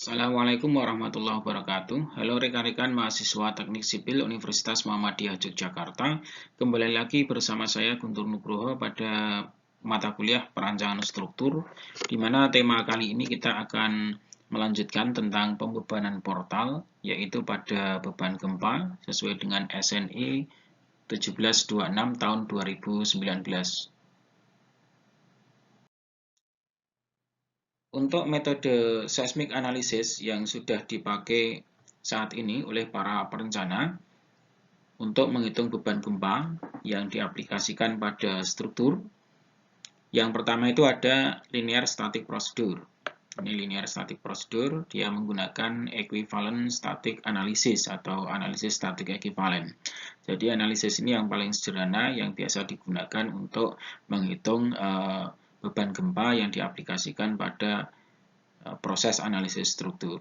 Assalamualaikum warahmatullahi wabarakatuh. Halo rekan-rekan mahasiswa Teknik Sipil Universitas Muhammadiyah Yogyakarta. Kembali lagi bersama saya Guntur Nugroho pada mata kuliah perancangan struktur, di mana tema kali ini kita akan melanjutkan tentang pembebanan portal, yaitu pada beban gempa sesuai dengan SNI 1726 tahun 2019. Untuk metode seismic analysis yang sudah dipakai saat ini oleh para perencana untuk menghitung beban gempa yang diaplikasikan pada struktur, yang pertama itu ada linear static procedure. Ini linear static procedure, dia menggunakan equivalent static analysis atau analisis static equivalent. Jadi analisis ini yang paling sederhana yang biasa digunakan untuk menghitung beban gempa yang diaplikasikan pada proses analisis struktur.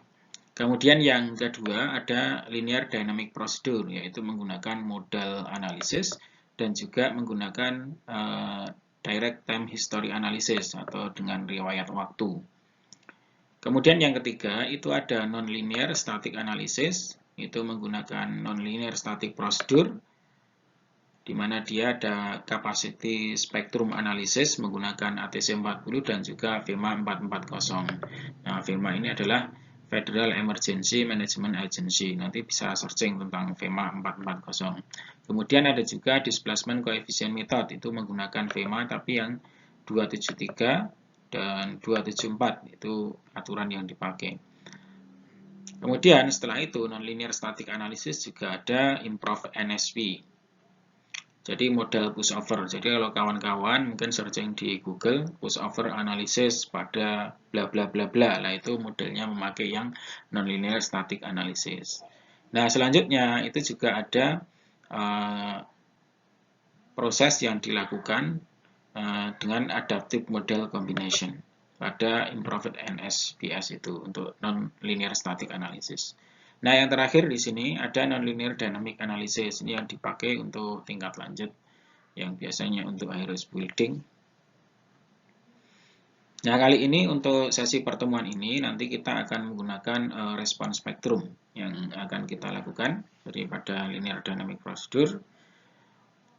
Kemudian yang kedua ada linear dynamic procedure, yaitu menggunakan modal analisis dan juga menggunakan direct time history analysis atau dengan riwayat waktu. Kemudian yang ketiga itu ada nonlinear static analysis, itu menggunakan nonlinear static procedure, di mana dia ada capacity spectrum analysis menggunakan ATC40 dan juga VEMA 440. Nah, VEMA ini adalah Federal Emergency Management Agency. Nanti bisa searching tentang VEMA 440. Kemudian ada juga Displacement Coefficient Method, itu menggunakan VEMA tapi yang 273 dan 274, itu aturan yang dipakai. Kemudian setelah itu nonlinear static analysis juga ada Improved NSP. Jadi model pushover. Jadi kalau kawan-kawan mungkin searching di Google pushover analysis pada bla bla bla bla, lah itu modelnya memakai yang nonlinear static analysis. Nah, selanjutnya itu juga ada proses yang dilakukan dengan adaptive model combination pada improved NSPS itu untuk nonlinear static analysis. Nah, yang terakhir di sini ada nonlinear dynamic analysis. Ini yang dipakai untuk tingkat lanjut, yang biasanya untuk high-rise building. Nah, kali ini untuk sesi pertemuan ini nanti kita akan menggunakan response spectrum yang akan kita lakukan daripada linear dynamic procedure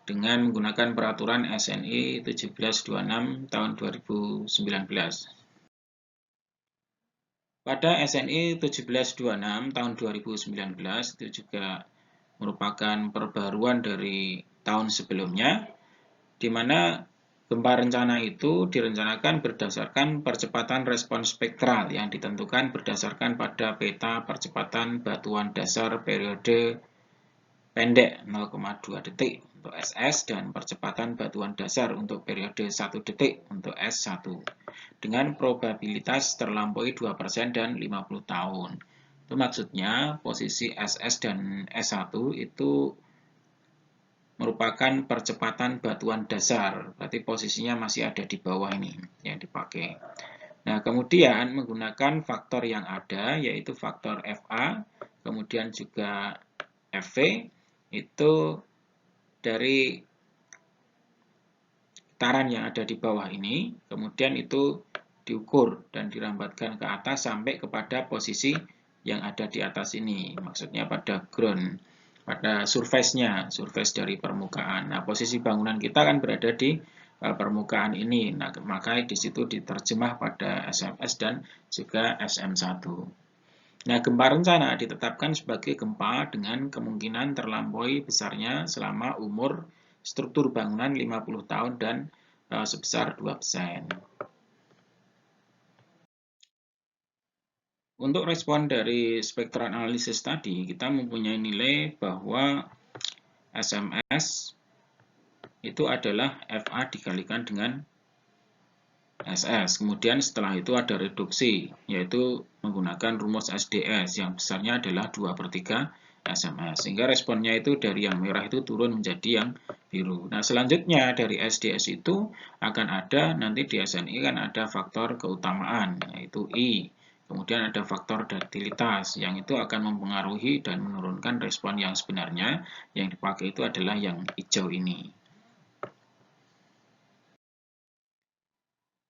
dengan menggunakan peraturan SNI 1726 tahun 2019. Pada SNI 1726 tahun 2019 itu juga merupakan perbaruan dari tahun sebelumnya, di mana gempa rencana itu direncanakan berdasarkan percepatan respons spektral yang ditentukan berdasarkan pada peta percepatan batuan dasar periode pendek 0,2 detik untuk SS dan percepatan batuan dasar untuk periode 1 detik untuk S1 dengan probabilitas terlampaui 2% dan 50 tahun. Itu maksudnya posisi SS dan S1 itu merupakan percepatan batuan dasar, berarti posisinya masih ada di bawah ini yang dipakai. Nah, kemudian menggunakan faktor yang ada, yaitu faktor FA, kemudian juga FV, itu dari getaran yang ada di bawah ini, kemudian itu diukur dan dirambatkan ke atas sampai kepada posisi yang ada di atas ini, maksudnya pada ground, pada surface-nya, surface dari permukaan. Nah, posisi bangunan kita kan berada di permukaan ini, nah, maka di situ diterjemah pada SMS dan juga SM1. Nah, gempa rencana ditetapkan sebagai gempa dengan kemungkinan terlampaui besarnya selama umur struktur bangunan 50 tahun dan sebesar 2%. Untuk respon dari spectral analysis tadi, kita mempunyai nilai bahwa SMS itu adalah FA dikalikan dengan SS. Kemudian setelah itu ada reduksi, yaitu menggunakan rumus SDS yang besarnya adalah 2/3 SMS. Sehingga responnya itu dari yang merah itu turun menjadi yang biru. Nah, selanjutnya dari SDS itu akan ada, nanti di SNI kan ada faktor keutamaan, yaitu I. Kemudian ada faktor daktilitas, yang itu akan mempengaruhi dan menurunkan respon yang sebenarnya. Yang dipakai itu adalah yang hijau ini.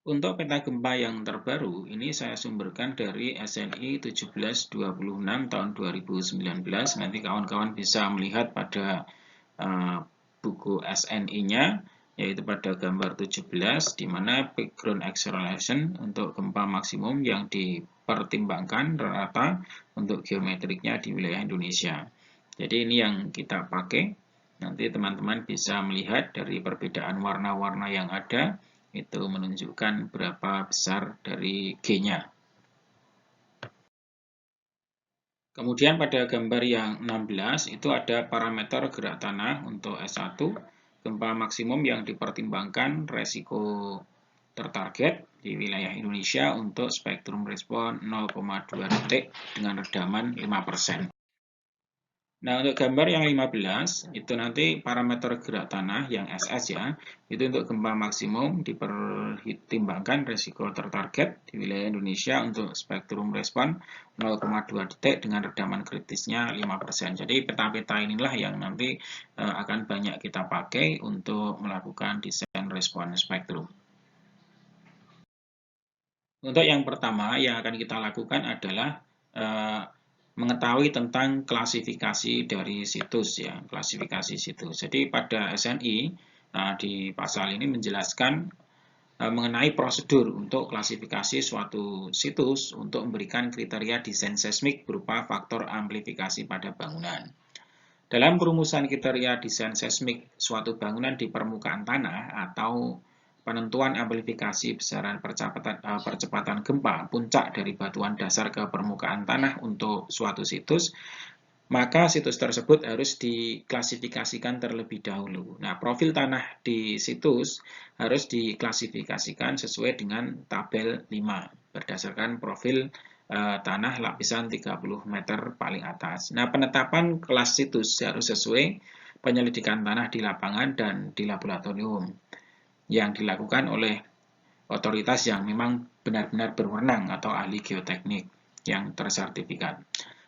Untuk peta gempa yang terbaru, ini saya sumberkan dari SNI 1726 tahun 2019. Nanti kawan-kawan bisa melihat pada buku SNI-nya, yaitu pada gambar 17, di mana background acceleration untuk gempa maksimum yang dipertimbangkan rata untuk geometriknya di wilayah Indonesia. Jadi ini yang kita pakai. Nanti teman-teman bisa melihat dari perbedaan warna-warna yang ada, itu menunjukkan berapa besar dari G-nya. Kemudian pada gambar yang 16 itu ada parameter gerak tanah untuk S1, gempa maksimum yang dipertimbangkan resiko tertarget di wilayah Indonesia untuk spektrum respon 0,2 detik dengan redaman 5%. Nah, untuk gambar yang 15, itu nanti parameter gerak tanah yang SS ya, itu untuk gempa maksimum dipertimbangkan risiko tertarget di wilayah Indonesia untuk spektrum respon 0,2 detik dengan redaman kritisnya 5%. Jadi peta-peta inilah yang nanti akan banyak kita pakai untuk melakukan desain respon spektrum. Untuk yang pertama yang akan kita lakukan adalah mengetahui tentang klasifikasi dari situs ya, klasifikasi situs. Jadi pada SNI di pasal ini menjelaskan mengenai prosedur untuk klasifikasi suatu situs untuk memberikan kriteria desain seismik berupa faktor amplifikasi pada bangunan. Dalam perumusan kriteria desain seismik suatu bangunan di permukaan tanah atau penentuan amplifikasi besaran percepatan gempa puncak dari batuan dasar ke permukaan tanah untuk suatu situs, maka situs tersebut harus diklasifikasikan terlebih dahulu. Nah, profil tanah di situs harus diklasifikasikan sesuai dengan tabel 5 berdasarkan profil tanah lapisan 30 meter paling atas. Nah, penetapan kelas situs harus sesuai penyelidikan tanah di lapangan dan di laboratorium yang dilakukan oleh otoritas yang memang benar-benar berwenang atau ahli geoteknik yang tersertifikat,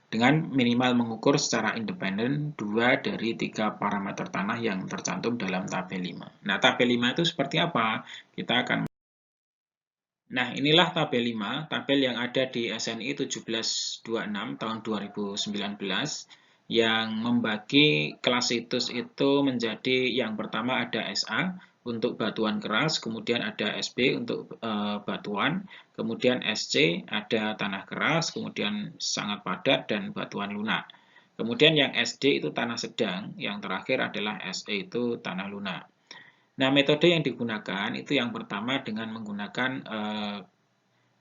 dengan minimal mengukur secara independen 2 dari 3 parameter tanah yang tercantum dalam tabel 5. Nah, tabel 5 itu seperti apa? Kita akan Nah, inilah tabel 5, tabel yang ada di SNI 1726 tahun 2019 yang membagi kelas situs itu menjadi yang pertama ada SA untuk batuan keras, kemudian ada SB untuk batuan, kemudian SC ada tanah keras, kemudian sangat padat dan batuan lunak. Kemudian yang SD itu tanah sedang, yang terakhir adalah SE itu tanah lunak. Nah, metode yang digunakan itu yang pertama dengan menggunakan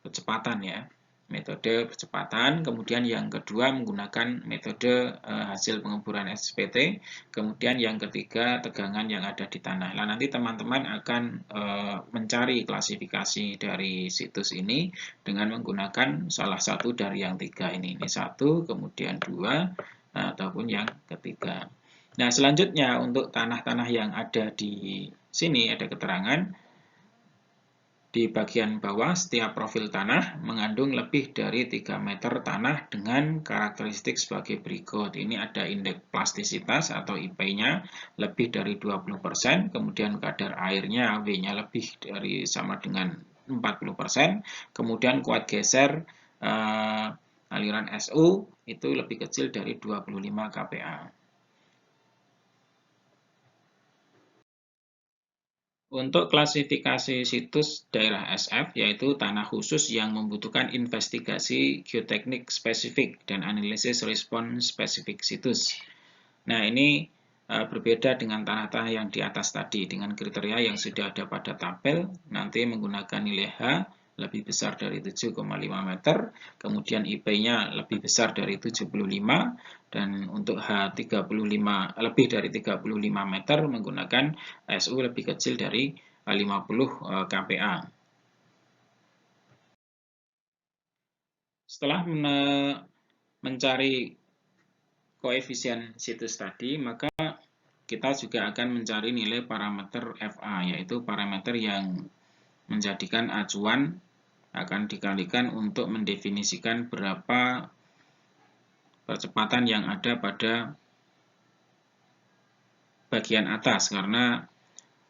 percepatan ya, metode percepatan. Kemudian yang kedua menggunakan metode hasil pengemburan SPT. Kemudian yang ketiga tegangan yang ada di tanah. Nah, nanti teman-teman akan mencari klasifikasi dari situs ini dengan menggunakan salah satu dari yang tiga ini. Ini satu, kemudian dua, ataupun yang ketiga. Nah, selanjutnya untuk tanah-tanah yang ada di sini ada keterangan di bagian bawah setiap profil tanah mengandung lebih dari 3 meter tanah dengan karakteristik sebagai berikut. Ini ada indeks plastisitas atau IP-nya lebih dari 20%, kemudian kadar airnya W-nya lebih dari sama dengan 40%, kemudian kuat geser aliran SU itu lebih kecil dari 25 kPa. Untuk klasifikasi situs daerah SF, yaitu tanah khusus yang membutuhkan investigasi geoteknik spesifik dan analisis respon spesifik situs. Nah, ini berbeda dengan tanah-tanah yang di atas tadi, dengan kriteria yang sudah ada pada tabel, nanti menggunakan nilai H lebih besar dari 7,5 meter, kemudian IP-nya lebih besar dari 75, dan untuk H35 lebih dari 35 meter menggunakan SU lebih kecil dari 50 kPa. Setelah mencari koefisien situs tadi, maka kita juga akan mencari nilai parameter FA, yaitu parameter yang menjadikan acuan akan dikalikan untuk mendefinisikan berapa percepatan yang ada pada bagian atas, karena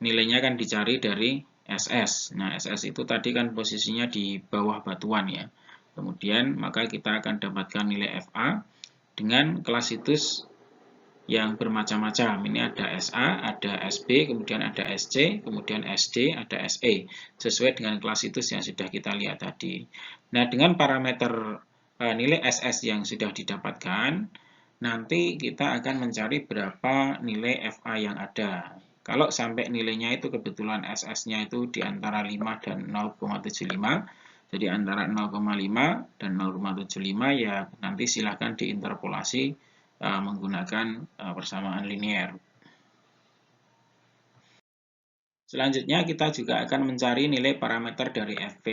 nilainya kan dicari dari SS. Nah, SS itu tadi kan posisinya di bawah batuan ya. Kemudian maka kita akan dapatkan nilai Fa dengan klasitus yang bermacam-macam. Ini ada SA, ada SB, kemudian ada SC, kemudian SD, ada SE. Sesuai dengan klasitus yang sudah kita lihat tadi. Nah, dengan parameter nilai SS yang sudah didapatkan, nanti kita akan mencari berapa nilai FA yang ada. Kalau sampai nilainya itu kebetulan SS-nya itu di antara 5 dan 0,75, jadi antara 0,5 dan 0,75 ya nanti silahkan diinterpolasi menggunakan persamaan linier. Selanjutnya kita juga akan mencari nilai parameter dari FV.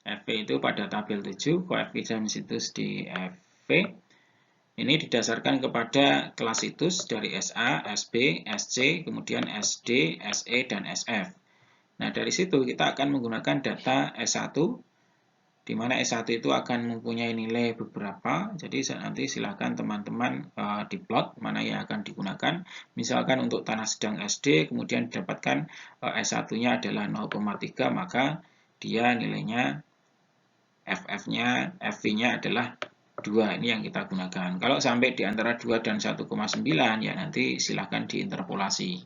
FV itu pada tabel 7, koefisien situs di FV. Ini didasarkan kepada klasitus dari SA, SB, SC, kemudian SD, SE, dan SF. Nah, dari situ kita akan menggunakan data S1, di mana S1 itu akan mempunyai nilai beberapa, jadi nanti silakan teman-teman diplot mana yang akan digunakan. Misalkan untuk tanah sedang SD, kemudian didapatkan S1-nya adalah 0,3, maka dia nilainya FV-nya adalah 2, ini yang kita gunakan. Kalau sampai di antara 2 dan 1,9, ya nanti silakan diinterpolasi.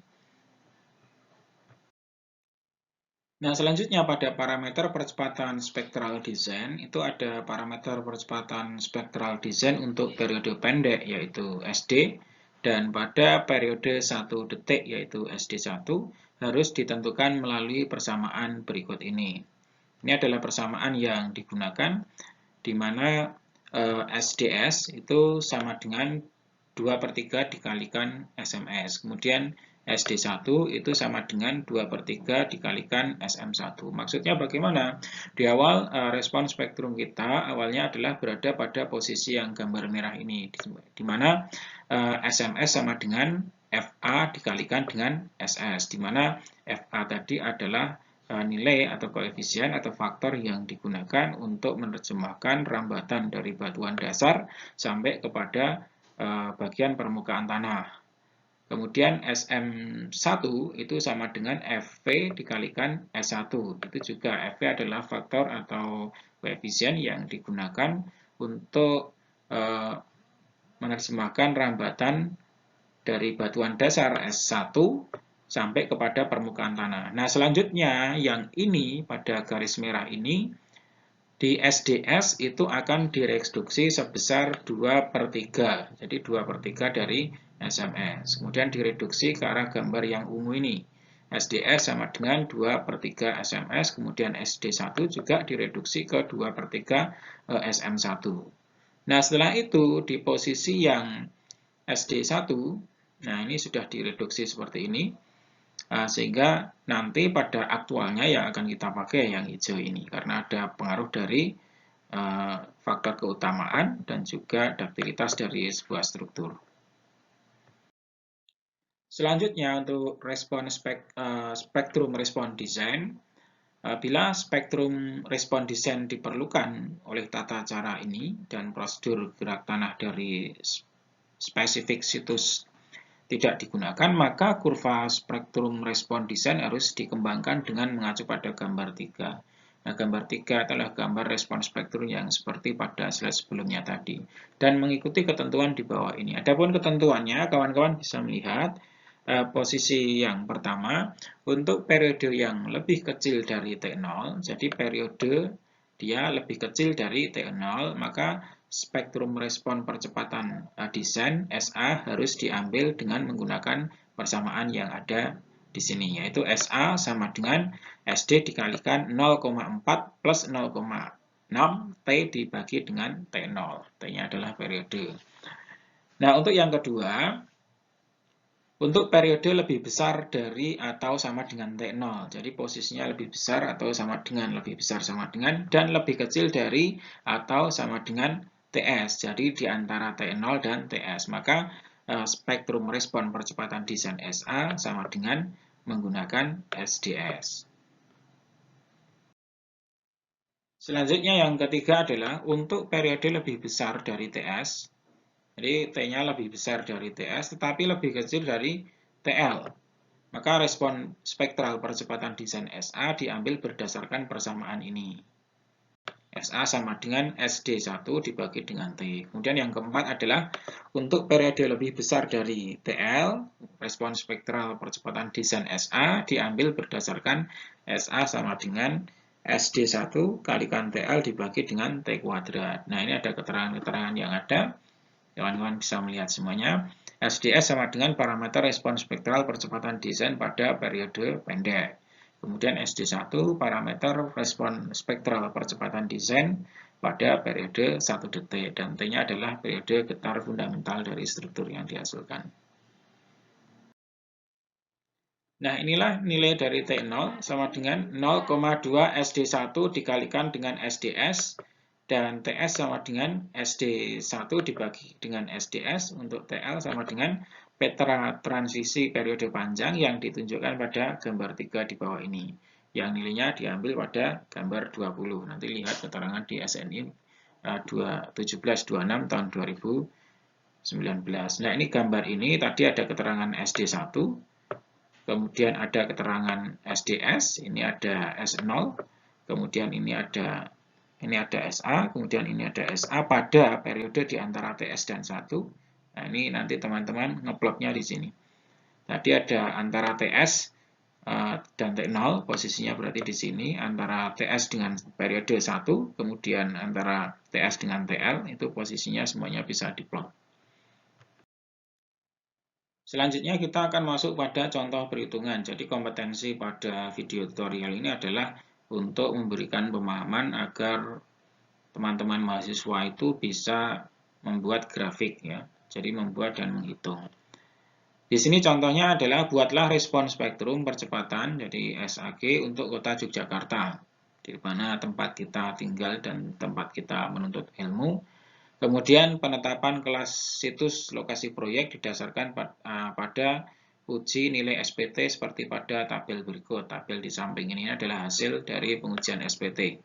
Nah, selanjutnya pada parameter percepatan spektral design, itu ada parameter percepatan spektral design untuk periode pendek, yaitu SD, dan pada periode 1 detik, yaitu SD1, harus ditentukan melalui persamaan berikut ini. Ini adalah persamaan yang digunakan, di mana SDS itu sama dengan 2/3 dikalikan SMS. Kemudian SD1 itu sama dengan 2/3 dikalikan SM1. Maksudnya bagaimana? Di awal respon spektrum kita awalnya adalah berada pada posisi yang gambar merah ini, di mana SMS sama dengan FA dikalikan dengan SS, di mana FA tadi adalah nilai atau koefisien atau faktor yang digunakan untuk menerjemahkan rambatan dari batuan dasar sampai kepada bagian permukaan tanah. Kemudian SM1 itu sama dengan FV dikalikan S1. Itu juga FV adalah faktor atau koefisien yang digunakan untuk menerjemahkan rambatan dari batuan dasar S1 sampai kepada permukaan tanah. Nah, selanjutnya yang ini pada garis merah ini di SDS itu akan direduksi sebesar 2/3. Jadi 2/3 dari SMS. Kemudian direduksi ke arah gambar yang ungu ini. SDS sama dengan 2/3 SMS, kemudian SD1 juga direduksi ke 2/3 SM1. Nah, setelah itu di posisi yang SD1, nah ini sudah direduksi seperti ini. Sehingga nanti pada aktualnya yang akan kita pakai yang hijau ini, karena ada pengaruh dari faktor keutamaan dan juga duktilitas dari sebuah struktur. Selanjutnya untuk spektrum respon design, bila spektrum respon design diperlukan oleh tata cara ini dan prosedur gerak tanah dari spesifik situs tidak digunakan, maka kurva spektrum respon desain harus dikembangkan dengan mengacu pada gambar 3. Nah, gambar 3 adalah gambar respon spektrum yang seperti pada slide sebelumnya tadi. Dan mengikuti ketentuan di bawah ini. Adapun ketentuannya, kawan-kawan bisa melihat posisi yang pertama, untuk periode yang lebih kecil dari T0, jadi periode dia lebih kecil dari T0, maka spektrum respon percepatan desain SA harus diambil dengan menggunakan persamaan yang ada di sini, yaitu SA sama dengan SD dikalikan 0,4 plus 0,6 T dibagi dengan T0. T-nya adalah periode. Nah, untuk yang kedua, untuk periode lebih besar dari atau sama dengan T0. Jadi posisinya lebih besar atau sama dengan, lebih besar sama dengan, dan lebih kecil dari atau sama dengan TS. Jadi di antara T0 dan TS. Maka spektrum respon percepatan desain SA sama dengan menggunakan SDS. Selanjutnya yang ketiga adalah untuk periode lebih besar dari TS. Jadi T-nya lebih besar dari TS, tetapi lebih kecil dari TL. Maka respon spektral percepatan desain SA diambil berdasarkan persamaan ini. SA sama dengan SD1 dibagi dengan T. Kemudian yang keempat adalah untuk periode lebih besar dari TL, respon spektral percepatan desain SA diambil berdasarkan SA sama dengan SD1 kalikan TL dibagi dengan T kuadrat. Nah, ini ada keterangan-keterangan yang ada. Kawan-kawan bisa melihat semuanya. SDS sama dengan parameter respon spektral percepatan desain pada periode pendek. Kemudian SD1 parameter respon spektral percepatan desain pada periode 1 detik. Dan T-nya adalah periode getar fundamental dari struktur yang dihasilkan. Nah, inilah nilai dari T0 sama dengan 0,2 SD1 dikalikan dengan SDS. Dan TS sama dengan SD1 dibagi dengan SDS. Untuk TL sama dengan petra transisi periode panjang yang ditunjukkan pada gambar 3 di bawah ini. Yang nilainya diambil pada gambar 20. Nanti lihat keterangan di SNI 1726 tahun 2019. Nah, ini gambar ini tadi ada keterangan SD1. Kemudian ada keterangan SDS, ini ada S0. Kemudian ini ada SA, kemudian ini ada SA pada periode di antara TS dan 1. Nah, ini nanti teman-teman ngeplotnya di sini. Tadi ada antara TS dan T0, posisinya berarti di sini, antara TS dengan periode 1, kemudian antara TS dengan TL, itu posisinya semuanya bisa diplot. Selanjutnya kita akan masuk pada contoh perhitungan. Jadi kompetensi pada video tutorial ini adalah untuk memberikan pemahaman agar teman-teman mahasiswa itu bisa membuat grafik ya. Jadi membuat dan menghitung. Di sini contohnya adalah buatlah respon spektrum percepatan jadi SAG untuk kota Yogyakarta, di mana tempat kita tinggal dan tempat kita menuntut ilmu. Kemudian penetapan kelas situs lokasi proyek didasarkan pada uji nilai SPT seperti pada tabel berikut. Tabel di samping ini adalah hasil dari pengujian SPT.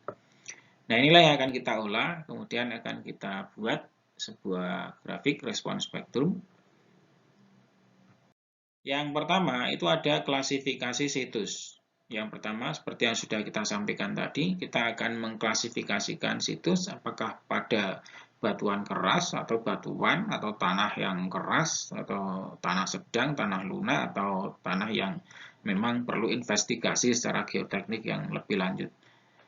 Nah, inilah yang akan kita olah, kemudian akan kita buat sebuah grafik respon spektrum. Yang pertama itu ada klasifikasi situs. Yang pertama, seperti yang sudah kita sampaikan tadi, kita akan mengklasifikasikan situs apakah pada batuan keras atau batuan atau tanah yang keras atau tanah sedang, tanah lunak atau tanah yang memang perlu investigasi secara geoteknik yang lebih lanjut.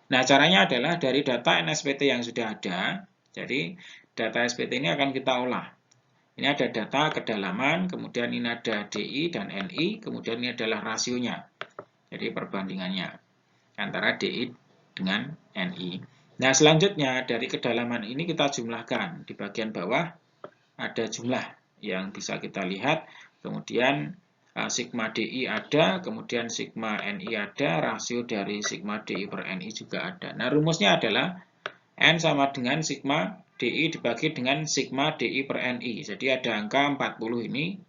Nah, caranya adalah dari data NSPT yang sudah ada. Jadi, data SPT ini akan kita olah. Ini ada data kedalaman, kemudian ini ada DI dan NI, kemudian ini adalah rasionya. Jadi, perbandingannya antara DI dengan NI. Nah, selanjutnya dari kedalaman ini kita jumlahkan. Di bagian bawah ada jumlah yang bisa kita lihat. Kemudian sigma DI ada, kemudian sigma NI ada, rasio dari sigma DI per NI juga ada. Nah, rumusnya adalah N sama dengan sigma DI dibagi dengan sigma DI per NI. Jadi ada angka 40 ini,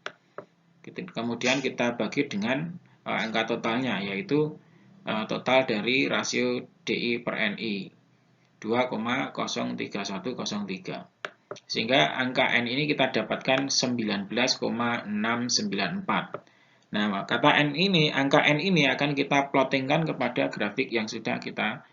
kemudian kita bagi dengan angka totalnya, yaitu total dari rasio DI per NI, 2,03103. Sehingga angka N ini kita dapatkan 19,694. Nah, kata N ini, angka N ini akan kita plottingkan kepada grafik yang sudah kita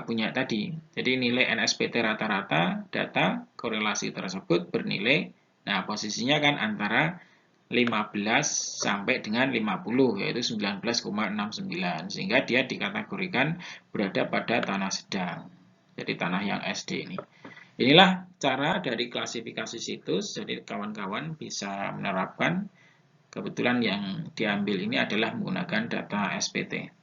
punya tadi. Jadi nilai NSPT rata-rata, data korelasi tersebut bernilai, nah posisinya kan antara 15 sampai dengan 50, yaitu 19,69. Sehingga dia dikategorikan berada pada tanah sedang. Jadi tanah yang SD ini. Inilah cara dari klasifikasi situs, jadi kawan-kawan bisa menerapkan. Kebetulan yang diambil ini adalah menggunakan data SPT.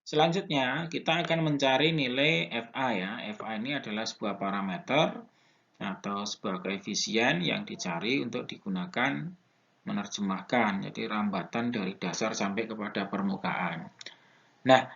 Selanjutnya, kita akan mencari nilai FA ya. FA ini adalah sebuah parameter atau sebuah koefisien yang dicari untuk digunakan menerjemahkan, jadi rambatan dari dasar sampai kepada permukaan. Nah,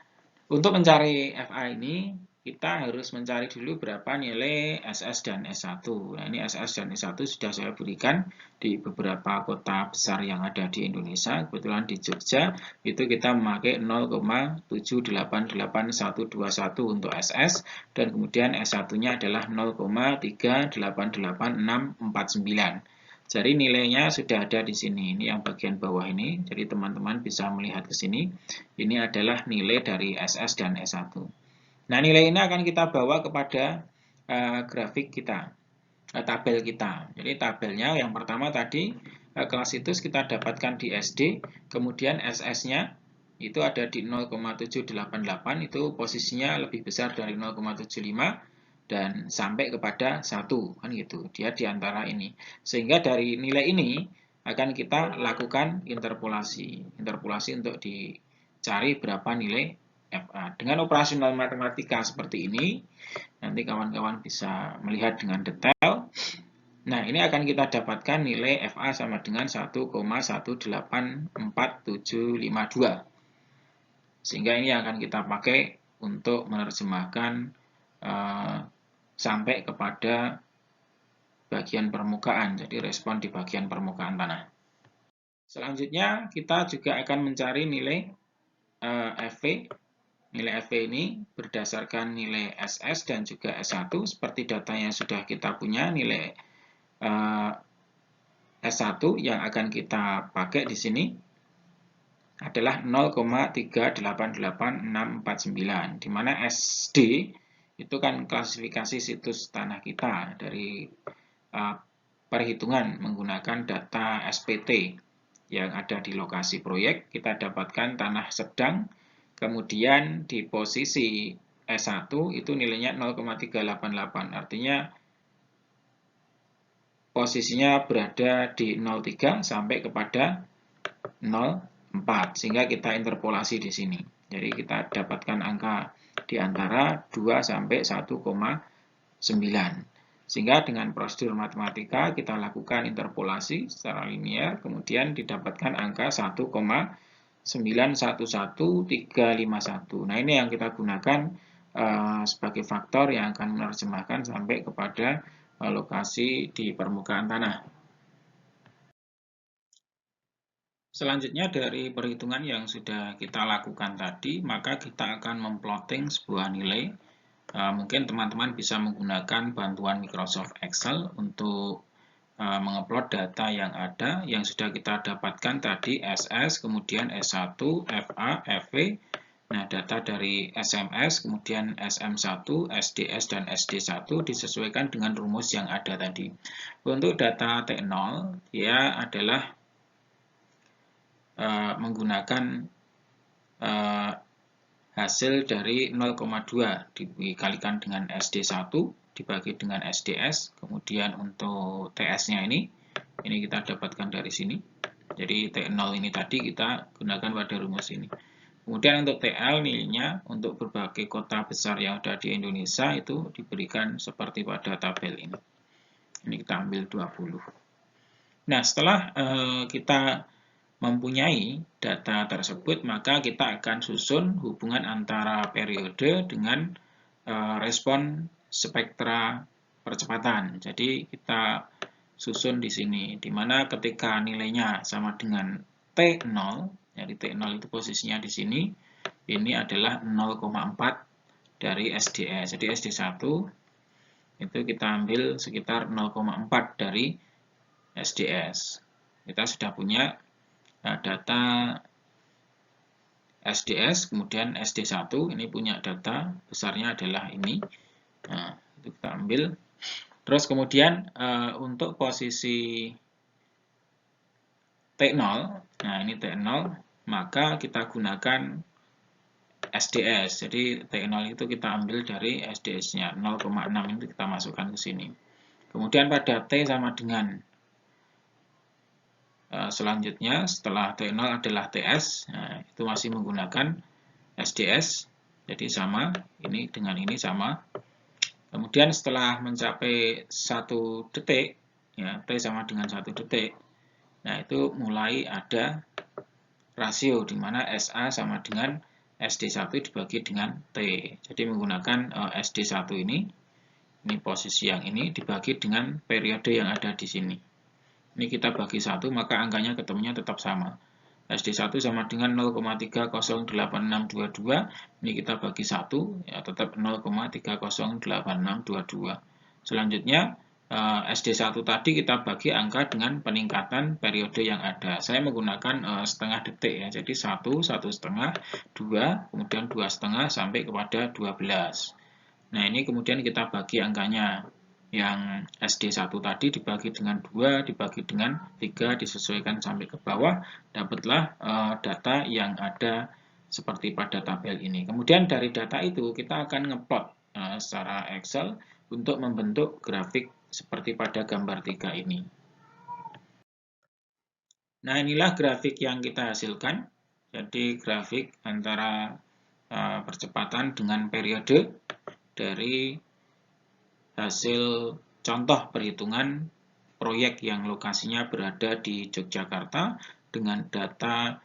untuk mencari FA ini, kita harus mencari dulu berapa nilai SS dan S1. Nah, ini SS dan S1 sudah saya berikan di beberapa kota besar yang ada di Indonesia. Kebetulan di Jogja, itu kita memakai 0,788121 untuk SS, dan kemudian S1-nya adalah 0,3888649. Jadi nilainya sudah ada di sini. Ini yang bagian bawah ini. Jadi teman-teman bisa melihat ke sini. Ini adalah nilai dari SS dan S1. Nah, nilai ini akan kita bawa kepada grafik kita, tabel kita. Jadi tabelnya yang pertama tadi kelas itu kita dapatkan di SD, kemudian SS-nya itu ada di 0,788, itu posisinya lebih besar dari 0,75 dan sampai kepada 1 kan gitu. Dia di antara ini. Sehingga dari nilai ini akan kita lakukan interpolasi. Interpolasi untuk dicari berapa nilai FA. Dengan operasional matematika seperti ini, nanti kawan-kawan bisa melihat dengan detail. Nah, ini akan kita dapatkan nilai FA sama dengan 1,18472. Sehingga ini akan kita pakai untuk menerjemahkan sampai kepada bagian permukaan, jadi respon di bagian permukaan tanah. Selanjutnya, kita juga akan mencari nilai FV. Nilai FV ini berdasarkan nilai SS dan juga S1, seperti data yang sudah kita punya, nilai S1 yang akan kita pakai di sini adalah 0,388649, di mana SD itu kan klasifikasi situs tanah kita dari perhitungan menggunakan data SPT yang ada di lokasi proyek. Kita dapatkan tanah sedang, kemudian di posisi S1 itu nilainya 0,388, artinya posisinya berada di 03 sampai kepada 04, sehingga kita interpolasi di sini. Jadi kita dapatkan angka di antara 2 sampai 1,9. Sehingga dengan prosedur matematika kita lakukan interpolasi secara linear, kemudian didapatkan angka 1,911351. Nah, ini yang kita gunakan sebagai faktor yang akan menerjemahkan sampai kepada lokasi di permukaan tanah. Selanjutnya dari perhitungan yang sudah kita lakukan tadi, maka kita akan memplotting sebuah nilai. Mungkin teman-teman bisa menggunakan bantuan Microsoft Excel untuk mengupload data yang ada, yang sudah kita dapatkan tadi SS, kemudian S1, FA, FV. Nah, data dari SMS, kemudian SM1, SDS, dan SD1 disesuaikan dengan rumus yang ada tadi. Untuk data T0, dia adalah menggunakan hasil dari 0,2 dikalikan dengan SD1 dibagi dengan SDS, kemudian untuk TS-nya ini kita dapatkan dari sini. Jadi T0 ini tadi kita gunakan pada rumus ini. Kemudian untuk TL nilainya untuk berbagai kota besar yang ada di Indonesia itu diberikan seperti pada tabel ini. Ini kita ambil 20. Nah, setelah kita mempunyai data tersebut, maka kita akan susun hubungan antara periode dengan respon spektra percepatan. Jadi kita susun di sini, di mana ketika nilainya sama dengan T0, jadi T0 itu posisinya di sini, ini adalah 0,4 dari SDS. Jadi SD1 itu kita ambil sekitar 0,4 dari SDS. Kita sudah punya data SDS, kemudian SD1, ini punya data besarnya adalah ini. Nah, itu kita ambil. Terus kemudian untuk posisi T0, nah ini T0, maka kita gunakan SDS. Jadi T0 itu kita ambil dari SDS-nya, 0,6 itu kita masukkan ke sini. Kemudian pada T sama dengan selanjutnya setelah T0 adalah TS, nah, itu masih menggunakan SDS, jadi sama, ini dengan ini sama. Kemudian setelah mencapai 1 detik, ya, T sama dengan 1 detik, nah itu mulai ada rasio di mana SA sama dengan SD1 dibagi dengan T. Jadi menggunakan SD1 ini posisi yang ini dibagi dengan periode yang ada di sini. Ini kita bagi 1, maka angkanya ketemunya tetap sama. SD1 sama dengan 0,308622, ini kita bagi 1, ya tetap 0,308622. Selanjutnya, SD1 tadi kita bagi angka dengan peningkatan periode yang ada. Saya menggunakan setengah detik ya. Jadi 1, 1,5, 2, kemudian 2,5 sampai kepada 12. Nah, ini kemudian kita bagi angkanya. Yang SD1 tadi dibagi dengan 2, dibagi dengan 3, disesuaikan sampai ke bawah, dapatlah data yang ada seperti pada tabel ini. Kemudian dari data itu kita akan ngeplot secara Excel untuk membentuk grafik seperti pada gambar 3 ini. Nah, inilah grafik yang kita hasilkan. Jadi grafik antara percepatan dengan periode dari hasil contoh perhitungan proyek yang lokasinya berada di Yogyakarta dengan data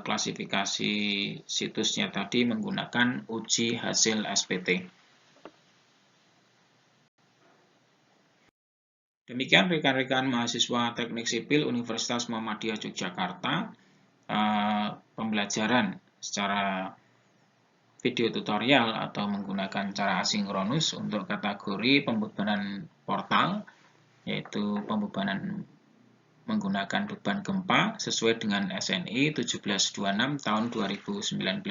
klasifikasi situsnya tadi menggunakan uji hasil SPT. Demikian rekan-rekan mahasiswa Teknik Sipil Universitas Muhammadiyah Yogyakarta, pembelajaran secara video tutorial atau menggunakan cara asinkronus untuk kategori pembebanan portal, yaitu pembebanan menggunakan beban gempa sesuai dengan SNI 1726 tahun 2019.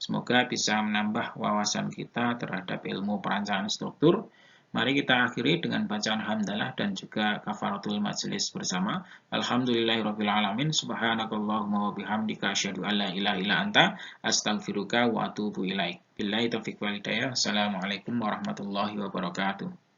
Semoga bisa menambah wawasan kita terhadap ilmu perancangan struktur. Mari kita akhiri dengan bacaan hamdalah dan juga kafaratul majelis bersama. Alhamdulillahirrabbilalamin. Subhanakallahumma wa bihamdika asyhadu an la ilaha illa anta astaghfiruka wa atubu ilaik. Billahi taufiq wal hidayah. Assalamualaikum warahmatullahi wabarakatuh.